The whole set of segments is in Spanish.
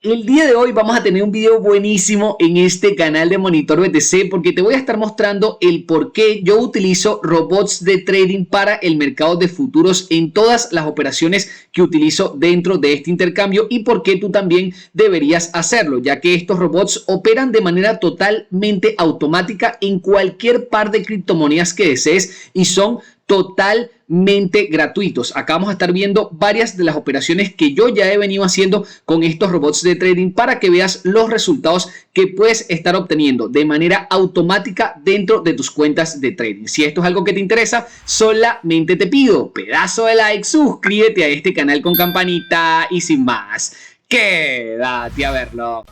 El día de hoy vamos a tener un video buenísimo en este canal de Monitor BTC porque te voy a estar mostrando el por qué yo utilizo robots de trading para el mercado de futuros en todas las operaciones que utilizo dentro de este intercambio y por qué tú también deberías hacerlo, ya que estos robots operan de manera totalmente automática en cualquier par de criptomonedas que desees y son totalmente gratuitos. Acá vamos a estar viendo varias de las operaciones que yo ya he venido haciendo con estos robots de trading para que veas los resultados que puedes estar obteniendo de manera automática dentro de tus cuentas de trading. Si esto es algo que te interesa, solamente te pido pedazo de like, suscríbete a este canal con campanita y sin más, quédate a verlo.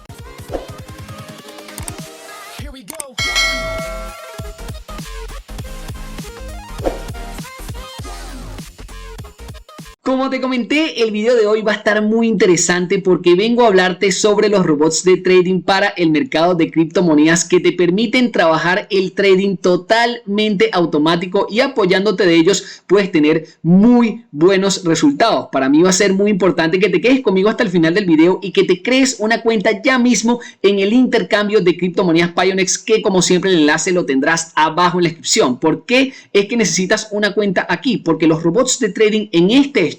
Como te comenté, el video de hoy va a estar muy interesante porque vengo a hablarte sobre los robots de trading para el mercado de criptomonedas que te permiten trabajar el trading totalmente automático y apoyándote de ellos puedes tener muy buenos resultados. Para mí va a ser muy importante que te quedes conmigo hasta el final del video y que te crees una cuenta ya mismo en el intercambio de criptomonedas Pionex, que como siempre el enlace lo tendrás abajo en la descripción. ¿Por qué es que necesitas una cuenta aquí? Porque los robots de trading en este exchange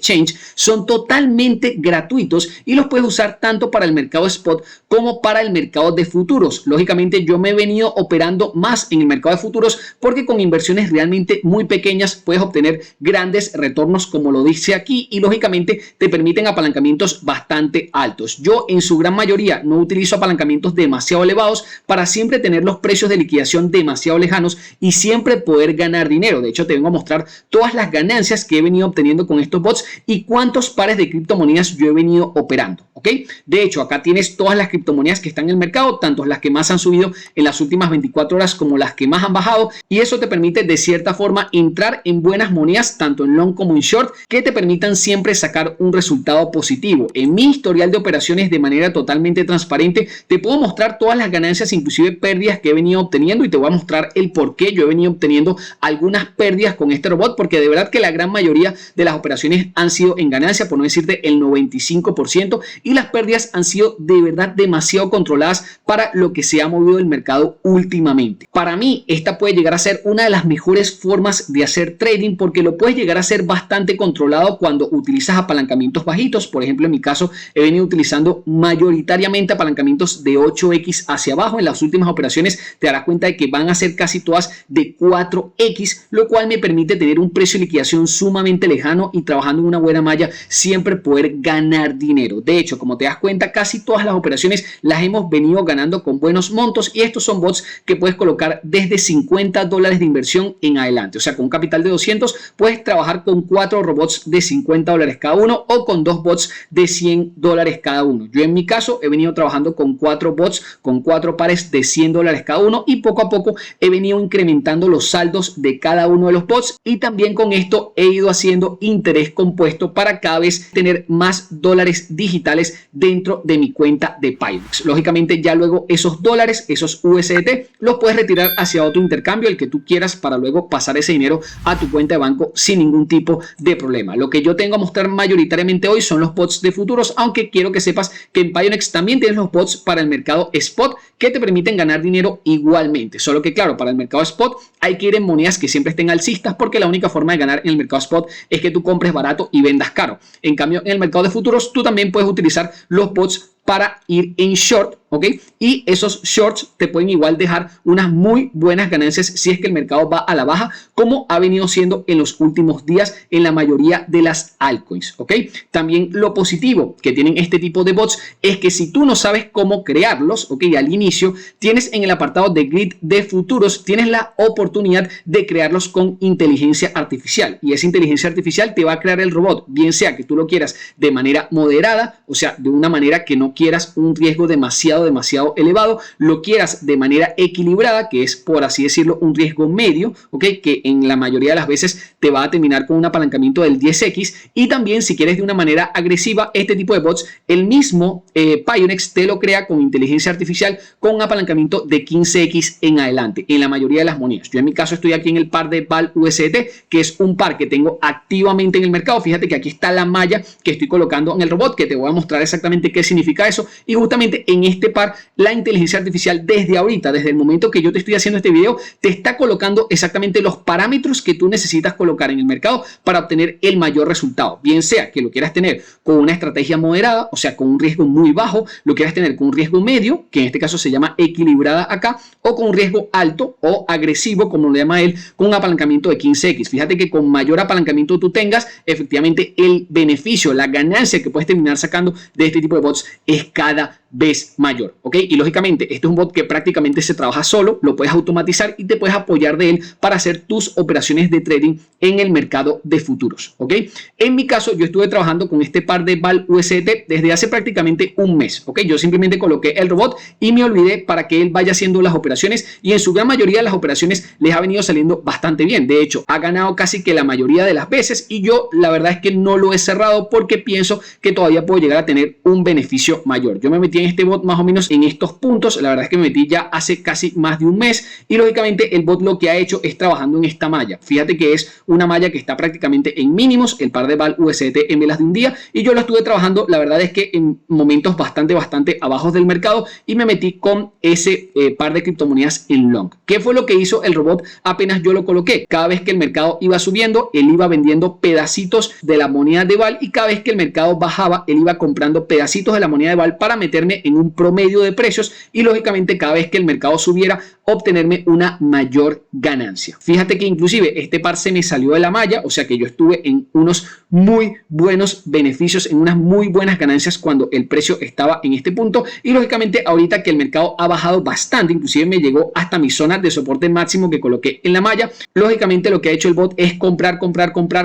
son totalmente gratuitos y los puedes usar tanto para el mercado spot como para el mercado de futuros. Lógicamente yo me he venido operando más en el mercado de futuros porque con inversiones realmente muy pequeñas puedes obtener grandes retornos, como lo dice aquí, y lógicamente te permiten apalancamientos bastante altos. Yo en su gran mayoría no utilizo apalancamientos demasiado elevados para siempre tener los precios de liquidación demasiado lejanos y siempre poder ganar dinero. De hecho, te vengo a mostrar todas las ganancias que he venido obteniendo con estos bots y cuántos pares de criptomonedas yo he venido operando, ¿ok? De hecho, acá tienes todas las criptomonedas que están en el mercado, tanto las que más han subido en las últimas 24 horas como las que más han bajado, y eso te permite de cierta forma entrar en buenas monedas, tanto en long como en short, que te permitan siempre sacar un resultado positivo. En mi historial de operaciones de manera totalmente transparente, te puedo mostrar todas las ganancias, inclusive pérdidas que he venido obteniendo, y te voy a mostrar el por qué yo he venido obteniendo algunas pérdidas con este robot, porque de verdad que la gran mayoría de las operaciones han sido en ganancia, por no decirte el 95%, y las pérdidas han sido de verdad demasiado controladas para lo que se ha movido el mercado últimamente. Para mí esta puede llegar a ser una de las mejores formas de hacer trading porque lo puedes llegar a ser bastante controlado cuando utilizas apalancamientos bajitos. Por ejemplo, en mi caso he venido utilizando mayoritariamente apalancamientos de 8x hacia abajo. En las últimas operaciones te darás cuenta de que van a ser casi todas de 4x, lo cual me permite tener un precio de liquidación sumamente lejano y trabajando en una buena malla siempre poder ganar dinero. De hecho, como te das cuenta, casi todas las operaciones las hemos venido ganando con buenos montos, y estos son bots que puedes colocar desde $50 de inversión en adelante. O sea, con un capital de 200 puedes trabajar con 4 robots de $50 cada uno o con 2 bots de $100 cada uno. Yo en mi caso he venido trabajando con 4 bots con 4 pares de $100 cada uno, y poco a poco he venido incrementando los saldos de cada uno de los bots, y también con esto he ido haciendo interés compuesto para cada vez tener más dólares digitales dentro de mi cuenta de Pionex. Lógicamente ya luego esos dólares, esos USDT, los puedes retirar hacia otro intercambio, el que tú quieras, para luego pasar ese dinero a tu cuenta de banco sin ningún tipo de problema. Lo que yo tengo a mostrar mayoritariamente hoy son los bots de futuros, aunque quiero que sepas que en Pionex también tienes los bots para el mercado spot que te permiten ganar dinero igualmente. Solo que claro, para el mercado spot hay que ir en monedas que siempre estén alcistas, porque la única forma de ganar en el mercado spot es que tú compres barato y vendas caro. En cambio, en el mercado de futuros tú también puedes utilizar los bots para ir en short, ¿ok? Y esos shorts te pueden igual dejar unas muy buenas ganancias si es que el mercado va a la baja, como ha venido siendo en los últimos días en la mayoría de las altcoins, ¿ok? También lo positivo que tienen este tipo de bots es que si tú no sabes cómo crearlos, ¿ok? Al inicio tienes en el apartado de grid de futuros, tienes la oportunidad de crearlos con inteligencia artificial, y esa inteligencia artificial te va a crear el robot, bien sea que tú lo quieras de manera moderada, o sea, de una manera que no quieras un riesgo demasiado demasiado elevado, lo quieras de manera equilibrada, que es, por así decirlo, un riesgo medio, ¿ok? Que en la mayoría de las veces te va a terminar con un apalancamiento del 10x. Y también, si quieres de una manera agresiva, este tipo de bots, el mismo Pionex te lo crea con inteligencia artificial con un apalancamiento de 15x en adelante en la mayoría de las monedas. Yo en mi caso estoy aquí en el par de VAL USDT, que es un par que tengo activamente en el mercado. Fíjate que aquí está la malla que estoy colocando en el robot, que te voy a mostrar exactamente qué significa eso. Y justamente en este par, la inteligencia artificial desde ahorita, desde el momento que yo te estoy haciendo este video, te está colocando exactamente los parámetros que tú necesitas colocar en el mercado para obtener el mayor resultado. Bien sea que lo quieras tener con una estrategia moderada, o sea, con un riesgo muy bajo, lo quieras tener con un riesgo medio, que en este caso se llama equilibrada acá, o con un riesgo alto o agresivo, como lo llama él, con un apalancamiento de 15x. Fíjate que con mayor apalancamiento tú tengas, efectivamente el beneficio, la ganancia que puedes terminar sacando de este tipo de bots es cada vez mayor, ¿ok? Y lógicamente, este es un bot que prácticamente se trabaja solo, lo puedes automatizar y te puedes apoyar de él para hacer tus operaciones de trading en el mercado de futuros, ¿ok? En mi caso, yo estuve trabajando con este par de VAL USDT desde hace prácticamente un mes, ¿ok? Yo simplemente coloqué el robot y me olvidé para que él vaya haciendo las operaciones, y en su gran mayoría de las operaciones les ha venido saliendo bastante bien. De hecho, ha ganado casi que la mayoría de las veces, y yo la verdad es que no lo he cerrado porque pienso que todavía puedo llegar a tener un beneficio mayor. Yo me metí en este bot más o menos en estos puntos, la verdad es que me metí ya hace casi más de un mes, y lógicamente el bot lo que ha hecho es trabajando en esta malla. Fíjate que es una malla que está prácticamente en mínimos, el par de VAL USDT en velas de un día, y yo lo estuve trabajando, la verdad es que en momentos bastante abajos del mercado, y me metí con ese par de criptomonedas en long. ¿Qué fue lo que hizo el robot apenas yo lo coloqué? Cada vez que el mercado iba subiendo, él iba vendiendo pedacitos de la moneda de VAL, y cada vez que el mercado bajaba, él iba comprando pedacitos de la moneda de VAL para meterme en un promedio de precios, y lógicamente cada vez que el mercado subiera, obtenerme una mayor ganancia. Fíjate que inclusive este par se me salió de la malla, o sea que yo estuve en unos muy buenos beneficios, en unas muy buenas ganancias cuando el precio estaba en este punto, y lógicamente ahorita que el mercado ha bajado bastante, inclusive me llegó hasta mi zona de soporte máximo que coloqué en la malla, lógicamente lo que ha hecho el bot es comprar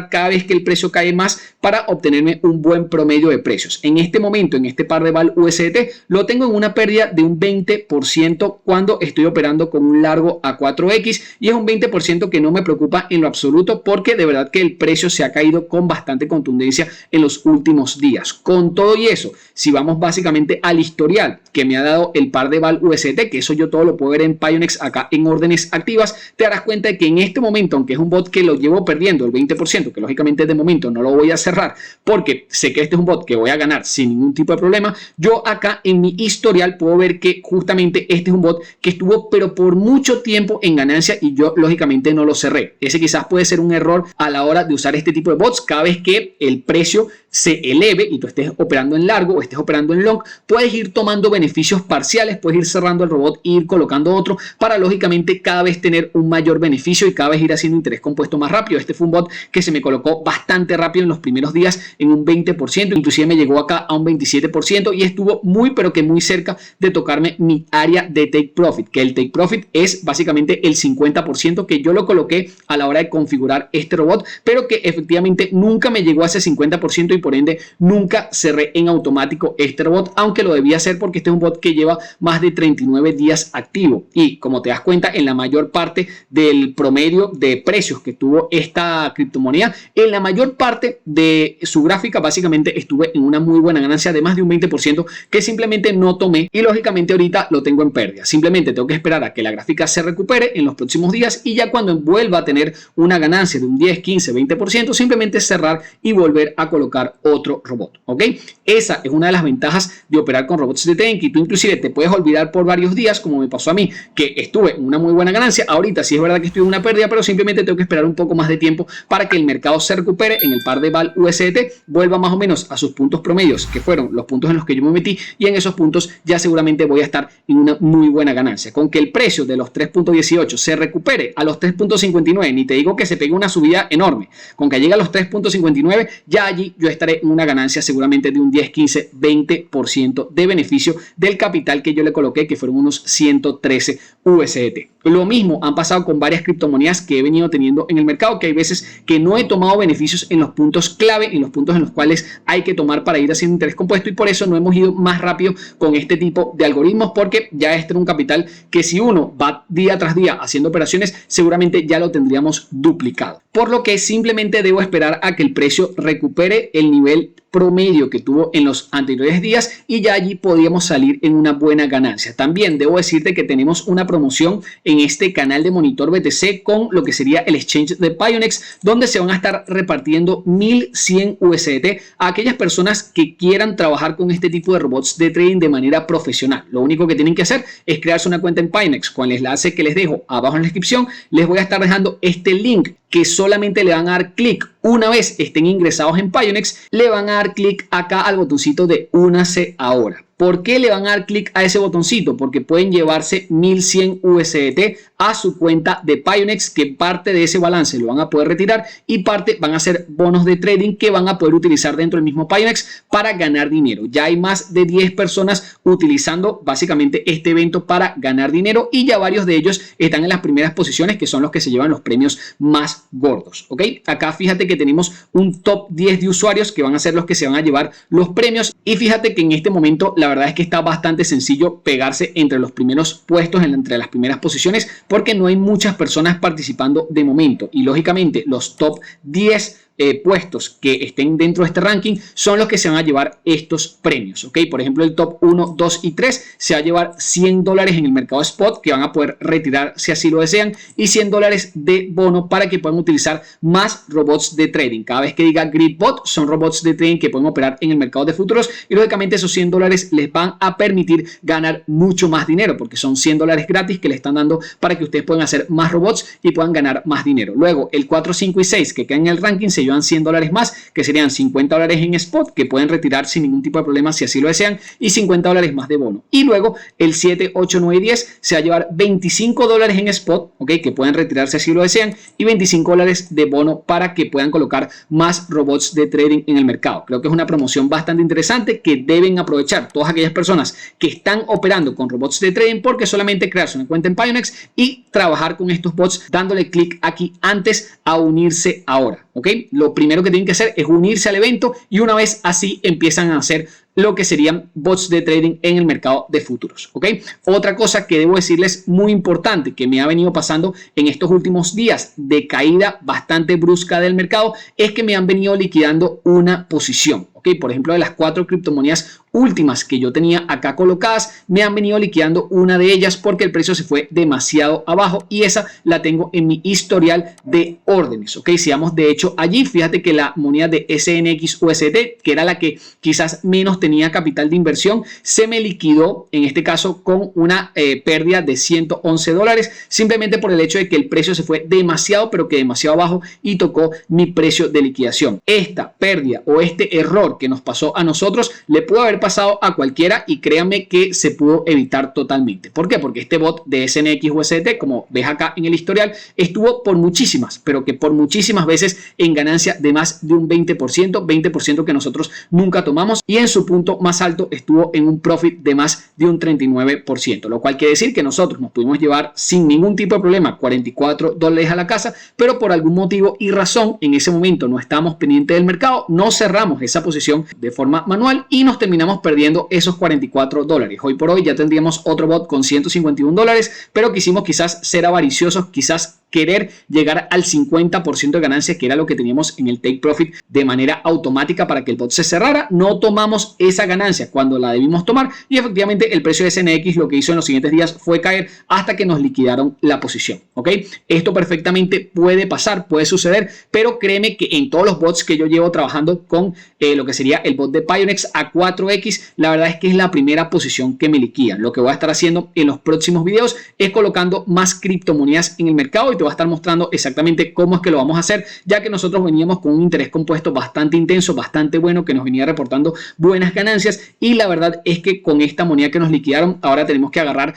cada vez que el precio cae más para obtenerme un buen promedio de precios. En este momento, en este par de VAL USDT, lo tengo en una pérdida de un 20% cuando estoy operando con un largo a 4x, y es un 20% que no me preocupa en lo absoluto, porque de verdad que el precio se ha caído con bastante contundencia en los últimos días. Con todo y eso, si vamos básicamente al historial que me ha dado el par de VAL USDT, que eso yo todo lo puedo ver en Pionex acá en órdenes activas, te darás cuenta de que en este momento, aunque es un bot que lo llevo perdiendo el 20%, que lógicamente de momento no lo voy a cerrar porque sé que este es un bot que voy a ganar sin ningún tipo de problema, yo acá en mi historial puedo ver que justamente este es un bot que estuvo pero por mucho tiempo en ganancia, y yo lógicamente no lo cerré. Ese quizás puede ser un error a la hora de usar este tipo de bots. Cada vez que el precio se eleve y tú estés operando en largo o estés operando en long, puedes ir tomando beneficios parciales, puedes ir cerrando el robot e ir colocando otro para lógicamente cada vez tener un mayor beneficio y cada vez ir haciendo interés compuesto más rápido. Este fue un bot que se me colocó bastante rápido en los primeros días en un 20%, inclusive me llegó acá a un 27%, y estuvo muy pero que muy cerca de tocarme mi área de take profit, que el take profit es básicamente el 50% que yo lo coloqué a la hora de configurar este robot, pero que efectivamente nunca me llegó a ese 50%, y por ende nunca cerré en automático este robot, aunque lo debía hacer porque este es un bot que lleva más de 39 días activo, y como te das cuenta, en la mayor parte del promedio de precios que tuvo esta criptomoneda, en la mayor parte de su gráfica básicamente estuve en una muy buena ganancia de más de un 20% que simplemente no tomé, y lógicamente ahorita lo tengo en pérdida. Simplemente tengo que esperar a que la gráfica se recupere en los próximos días, y ya cuando vuelva a tener una ganancia de un 10, 15, 20%, simplemente cerrar y volver a colocar otro robot, ¿ok? Esa es una de las ventajas de operar con robots de trading, que tú inclusive te puedes olvidar por varios días, como me pasó a mí, que estuve en una muy buena ganancia. Ahorita sí es verdad que estoy en una pérdida, pero simplemente tengo que esperar un poco más de tiempo para que el mercado se recupere en el par de VAL USDT, vuelva más o menos a sus puntos promedios, que fueron los puntos en los que yo me metí, y en esos puntos ya seguramente voy a estar en una muy buena ganancia. Con que el precio de los 3.18 se recupere a los 3.59, ni te digo que se pegue una subida enorme, con que llegue a los 3.59, ya allí yo estaré en una ganancia seguramente de un 10, 15, 20% de beneficio del capital que yo le coloqué, que fueron unos 113 USDT. Lo mismo han pasado con varias criptomonedas que he venido teniendo en el mercado, que hay veces que no he tomado beneficios en los puntos clave, en los puntos en los cuales hay que tomar para ir haciendo interés compuesto, y por eso no hemos ido más rápido con este tipo de algoritmos, porque ya este era un capital que si uno va día tras día haciendo operaciones, seguramente ya lo tendríamos duplicado. Por lo que simplemente debo esperar a que el precio recupere el nivel promedio que tuvo en los anteriores días y ya allí podíamos salir en una buena ganancia. También debo decirte que tenemos una promoción en este canal de Monitor BTC con lo que sería el exchange de Pionex, donde se van a estar repartiendo 1100 USDT a aquellas personas que quieran trabajar con este tipo de robots de trading de manera profesional. Lo único que tienen que hacer es crearse una cuenta en Pionex con el enlace que les dejo abajo en la descripción. Les voy a estar dejando este link que solamente le van a dar clic una vez estén ingresados en Pionex. Le van a dar clic acá al botoncito de únase ahora. ¿Por qué le van a dar clic a ese botoncito? Porque pueden llevarse 1100 USDT a su cuenta de Pionex, que parte de ese balance lo van a poder retirar y parte van a ser bonos de trading que van a poder utilizar dentro del mismo Pionex para ganar dinero. Ya hay más de 10 personas utilizando básicamente este evento para ganar dinero y ya varios de ellos están en las primeras posiciones, que son los que se llevan los premios más gordos. ¿Ok? Acá fíjate que tenemos un top 10 de usuarios que van a ser los que se van a llevar los premios, y fíjate que en este momento la verdad es que está bastante sencillo pegarse entre los primeros puestos, entre las primeras posiciones, porque no hay muchas personas participando de momento, y lógicamente los top 10 puestos que estén dentro de este ranking son los que se van a llevar estos premios. ¿Ok? Por ejemplo, el top 1, 2 y 3 se va a llevar $100 en el mercado spot que van a poder retirar si así lo desean, y $100 de bono para que puedan utilizar más robots de trading. Cada vez que diga GridBot, son robots de trading que pueden operar en el mercado de futuros, y lógicamente esos $100 les van a permitir ganar mucho más dinero, porque son $100 gratis que le están dando para que ustedes puedan hacer más robots y puedan ganar más dinero. Luego el 4, 5 y 6 que quedan en el ranking se llevan $100 más, que serían $50 en spot que pueden retirar sin ningún tipo de problema si así lo desean, y $50 más de bono. Y luego el 7, 8, 9 y 10 se va a llevar $25 en spot, ¿ok? Que pueden retirar si así lo desean, y $25 de bono para que puedan colocar más robots de trading en el mercado. Creo que es una promoción bastante interesante que deben aprovechar todas aquellas personas que están operando con robots de trading, porque solamente crearse una cuenta en Pionex y trabajar con estos bots dándole clic aquí antes a unirse ahora. ¿Ok? Lo primero que tienen que hacer es unirse al evento, y una vez así empiezan a hacer lo que serían bots de trading en el mercado de futuros. ¿Ok? Otra cosa que debo decirles muy importante que me ha venido pasando en estos últimos días de caída bastante brusca del mercado es que me han venido liquidando una posición. ¿Ok? Por ejemplo, de las 4 criptomonedas últimas que yo tenía acá colocadas, me han venido liquidando una de ellas porque el precio se fue demasiado abajo, y esa la tengo en mi historial de órdenes. ¿Ok? Si vamos de hecho allí, fíjate que la moneda de SNX USD, que era la que quizás menos tenía capital de inversión, se me liquidó en este caso con una pérdida de $111, simplemente por el hecho de que el precio se fue demasiado, pero que demasiado abajo, y tocó mi precio de liquidación. Esta pérdida o este error que nos pasó a nosotros le pudo haber pasado a cualquiera, y créanme que se pudo evitar totalmente. ¿Por qué? Porque este bot de SNX USDT, como ves acá en el historial, estuvo por muchísimas, pero que por muchísimas veces en ganancia de más de un 20% que nosotros nunca tomamos, y en su punto más alto estuvo en un profit de más de un 39%, lo cual quiere decir que nosotros nos pudimos llevar sin ningún tipo de problema $44 a la casa, pero por algún motivo y razón en ese momento no estábamos pendientes del mercado, no cerramos esa posición de forma manual y nos terminamos perdiendo esos $44. Hoy por hoy ya tendríamos otro bot con $151, pero quisimos quizás ser avariciosos, quizás querer llegar al 50% de ganancias, que era lo que teníamos en el take profit de manera automática para que el bot se cerrara. No tomamos esa ganancia cuando la debimos tomar, y efectivamente el precio de SNX lo que hizo en los siguientes días fue caer hasta que nos liquidaron la posición. ¿Ok? Esto perfectamente puede pasar, puede suceder, pero créeme que en todos los bots que yo llevo trabajando con lo que sería el bot de Pionex a 4X, la verdad es que es la primera posición que me liquidan. Lo que voy a estar haciendo en los próximos videos es colocando más criptomonedas en el mercado, y te va a estar mostrando exactamente cómo es que lo vamos a hacer, ya que nosotros veníamos con un interés compuesto bastante intenso, bastante bueno, que nos venía reportando buenas ganancias, y la verdad es que con esta moneda que nos liquidaron, ahora tenemos que agarrar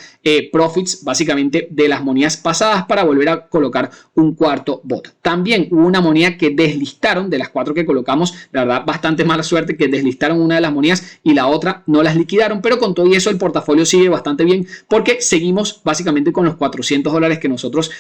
profits básicamente de las monedas pasadas para volver a colocar un cuarto bot. También hubo una moneda que deslistaron de las 4 que colocamos, la verdad bastante mala suerte que deslistaron una de las monedas y la otra no las liquidaron, pero con todo y eso el portafolio sigue bastante bien porque seguimos básicamente con los $400 que nosotros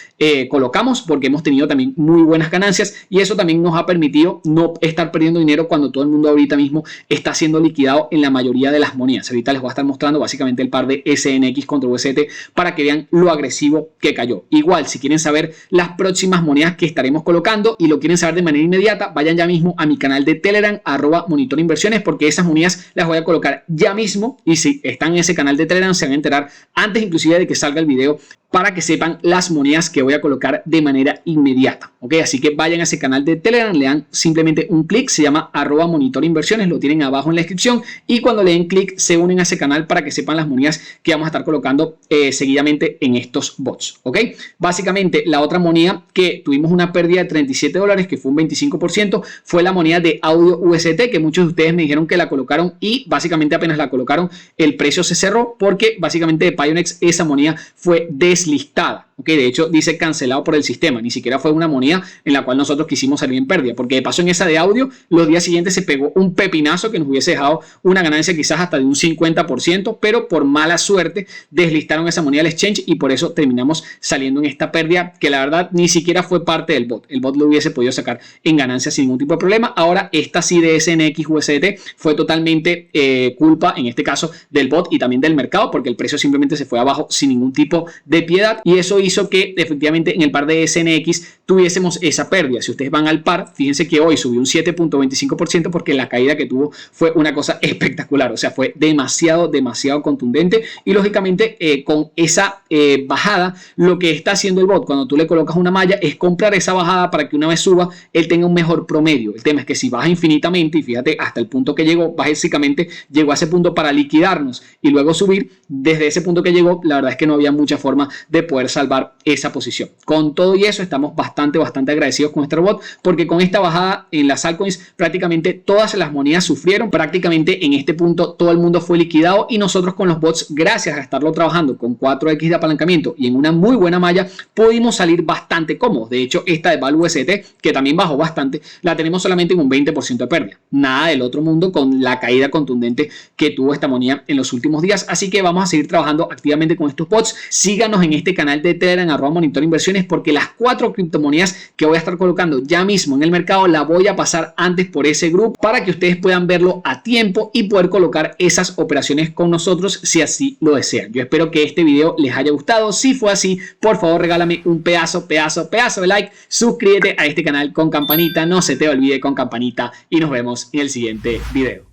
colocamos, porque hemos tenido también muy buenas ganancias y eso también nos ha permitido no estar perdiendo dinero cuando todo el mundo ahorita mismo está siendo liquidado en la mayoría de las monedas. Ahorita les voy a estar mostrando básicamente el par de SNX contra UST para que vean lo agresivo que cayó. Igual, si quieren saber las próximas monedas que estaremos colocando y lo quieren saber de manera inmediata, vayan ya mismo a mi canal de Telegram, @monitorinversiones, porque esas monedas las voy a colocar ya mismo, y si están en ese canal de Telegram se van a enterar antes inclusive de que salga el video, para que sepan las monedas que voy a colocar de manera inmediata, ¿ok? Así que vayan a ese canal de Telegram, le dan simplemente un clic, se llama @monitorinversiones, lo tienen abajo en la descripción, y cuando le den clic se unen a ese canal para que sepan las monedas que vamos a estar colocando seguidamente en estos bots, ¿ok? Básicamente la otra moneda que tuvimos una pérdida de $37, que fue un 25%, fue la moneda de audio UST, que muchos de ustedes me dijeron que la colocaron y básicamente apenas la colocaron el precio se cerró, porque básicamente de Pionex esa moneda fue deslistada. Okay, de hecho dice cancelado por el sistema, ni siquiera fue una moneda en la cual nosotros quisimos salir en pérdida, porque de paso en esa de audio los días siguientes se pegó un pepinazo que nos hubiese dejado una ganancia quizás hasta de un 50%, pero por mala suerte deslistaron esa moneda al exchange y por eso terminamos saliendo en esta pérdida que la verdad ni siquiera fue parte del bot. El bot lo hubiese podido sacar en ganancia sin ningún tipo de problema. Ahora esta sí de SNX USDT fue totalmente culpa en este caso del bot y también del mercado, porque el precio simplemente se fue abajo sin ningún tipo de piedad y eso hizo que efectivamente en el par de SNX tuviésemos esa pérdida. Si ustedes van al par, fíjense que hoy subió un 7.25% porque la caída que tuvo fue una cosa espectacular, o sea, fue demasiado contundente y lógicamente con esa bajada lo que está haciendo el bot cuando tú le colocas una malla es comprar esa bajada para que una vez suba él tenga un mejor promedio. El tema es que si baja infinitamente, y fíjate hasta el punto que llegó, básicamente llegó a ese punto para liquidarnos y luego subir, desde ese punto que llegó la verdad es que no había mucha forma de poder salvar esa posición. Con todo y eso estamos bastante agradecidos con este robot, porque con esta bajada en las altcoins prácticamente todas las monedas sufrieron, prácticamente en este punto todo el mundo fue liquidado y nosotros con los bots, gracias a estarlo trabajando con 4x de apalancamiento y en una muy buena malla, pudimos salir bastante cómodos. De hecho esta de Value UST, que también bajó bastante, la tenemos solamente en un 20% de pérdida, nada del otro mundo con la caída contundente que tuvo esta moneda en los últimos días. Así que vamos a seguir trabajando activamente con estos bots. Síganos en este canal de Telegram @monitorinversiones, porque las 4 criptomonedas que voy a estar colocando ya mismo en el mercado la voy a pasar antes por ese grupo para que ustedes puedan verlo a tiempo y poder colocar esas operaciones con nosotros si así lo desean. Yo espero que este video les haya gustado. Si fue así, por favor regálame un pedazo de like, suscríbete a este canal con campanita, no se te olvide con campanita y nos vemos en el siguiente video.